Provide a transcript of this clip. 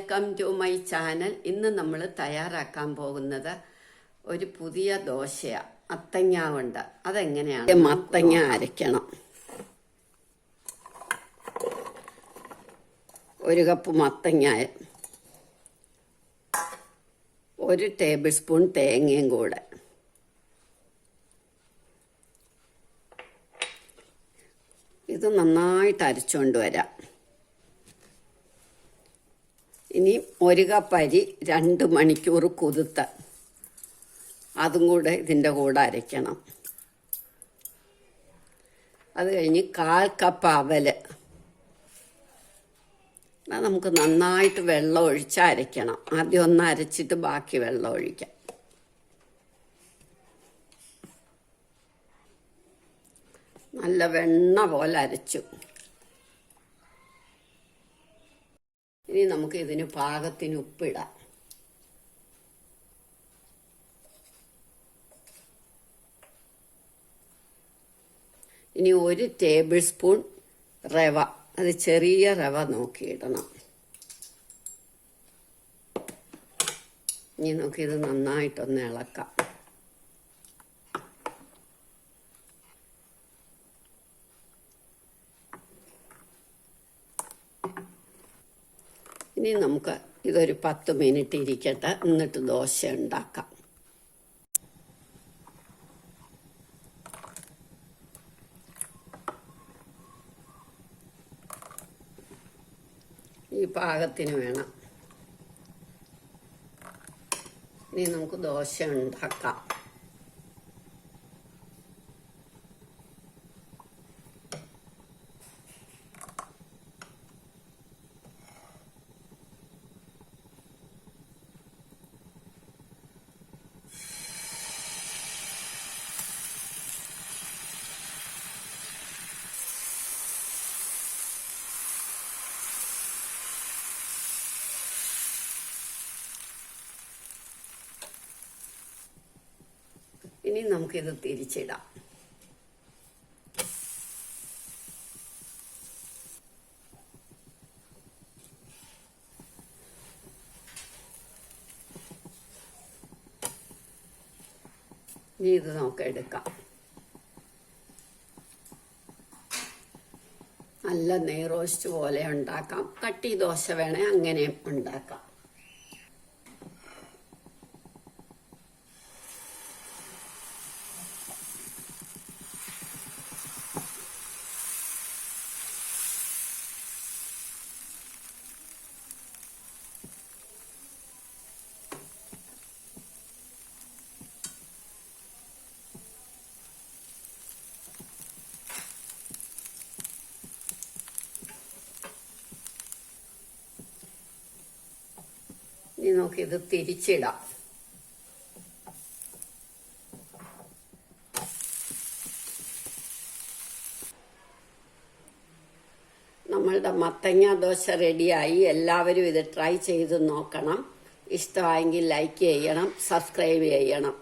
Welcome to my channel. ഇന്ന് നമ്മൾ തയ്യാറാക്കാൻ പോകുന്നത് ഒരു പുതിയ ദോശയാണ്. മത്തങ്ങ കൊണ്ട്. അതെങ്ങനെയാണ്? മത്തങ്ങ അരയ്ക്കണം. 1 കപ്പ് മത്തങ്ങ, 1 ടേബിൾ സ്പൂൺ തേങ്ങയും കൂടെ, ഇത് നന്നായിട്ട് അരച്ചുകൊണ്ട് വരാം. ഇനി 1 കപ്പ് അരി 2 മണിക്കൂർ കുതിർത്ത് അതും കൂടെ ഇതിൻ്റെ കൂടെ അരയ്ക്കണം. അത് കഴിഞ്ഞ് 1/4 കപ്പ് അവല്, നമുക്ക് നന്നായിട്ട് വെള്ളം ഒഴിച്ച് അരയ്ക്കണം. ആദ്യം ഒന്ന് അരച്ചിട്ട് ബാക്കി വെള്ളം ഒഴിക്കാം. നല്ല വെണ്ണ പോലെ അരച്ചു. ഇനി നമുക്ക് ഇതിന് പാകത്തിന് ഉപ്പിടാം. ഇനി 1 ടേബിൾ സ്പൂൺ റവ, അത് ചെറിയ റവ നോക്കിയിടണം. ഇനി നമുക്കിത് നന്നായിട്ടൊന്ന് ഇളക്കാം. ഇനി നമുക്ക് ഇതൊരു 10 മിനിറ്റ് ഇരിക്കട്ടെ, എന്നിട്ട് ദോശ ഉണ്ടാക്കാം. ഈ പാകത്തിന് വേണം. ഇനി നമുക്ക് ദോശ ഉണ്ടാക്കാം. ഇനി നമുക്കിത് തിരിച്ചിടാം. ഇനി ഇത് നമുക്ക് എടുക്കാം. നല്ല നെയ് റോസ്റ്റ് പോലെ ഉണ്ടാക്കാം. കട്ടി ദോശ വേണേ അങ്ങനെയും ഉണ്ടാക്കാം. ഇനി നമുക്കിത് തിരിച്ചിടാം. നമ്മളുടെ മത്തങ്ങ ദോശ റെഡിയായി. എല്ലാവരും ഇത് ട്രൈ ചെയ്ത് നോക്കണം. ഇഷ്ടമായെങ്കിൽ ലൈക്ക് ചെയ്യണം, സബ്സ്ക്രൈബ് ചെയ്യണം.